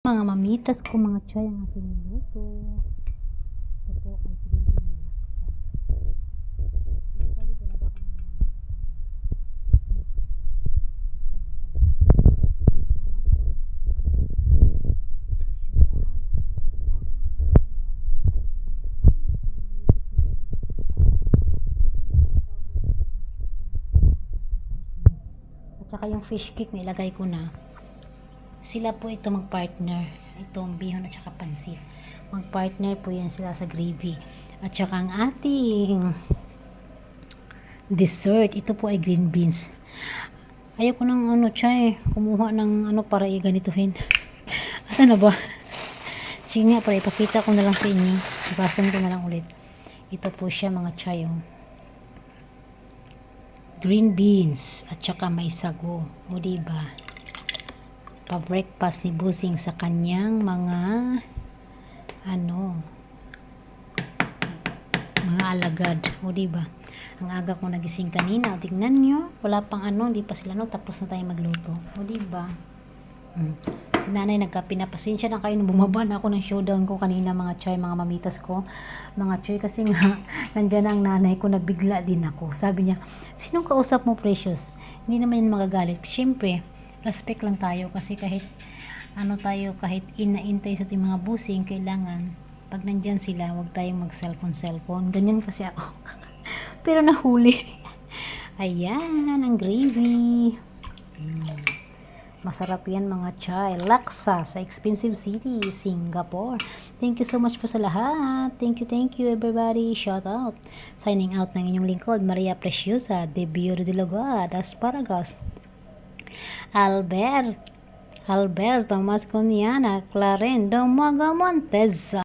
Mga mamitas ko, mga choy, ang aking niluto. Ito po ay gravy ng laksa. Usually, dalawa kami ng mga at saka yung fish cake nilagay ko na. Sila po ito magpartner, itong bihon at saka pansit, magpartner po yan sila sa gravy. At saka ang ating dessert, ito po ay green beans. Ayoko nang chay, kumuha ng para i-ganituhin. Asa na ba? Sige nga, para ipakita ko na lang sa inyo, ibasan ko na lang ulit. Ito po siya mga chay, green beans at saka may sago, o diba? Pa-breakfast ni Busing sa kanyang mga mga alagad, o diba? Ang aga ko nagising kanina, tingnan nyo, wala pang hindi pa sila tapos na tayo magluto, o diba? Si nanay nagkape na, pasensya na kayo nung bumaba na ako ng showdown ko kanina mga choy, mga mamitas ko, mga choy, kasi nga nandyan ang nanay ko, nabigla din ako. Sabi niya, sinong kausap mo, Precious? Hindi naman yun magagalit. Siyempre respect lang tayo, kasi kahit kahit inaintay sa ating mga busing, kailangan pag nandyan sila, wag tayong mag cellphone. Ganyan kasi ako. Pero nahuli. Ayan ang gravy. Masarap yan mga chay. Laksa sa expensive city, Singapore. Thank you so much po sa lahat. Thank you everybody. Shout out. Signing out ng inyong lingkod, Maria Preciosa de Bio de Logad, Asparagus, Alberto Masconiana, Clarendo Magamontes.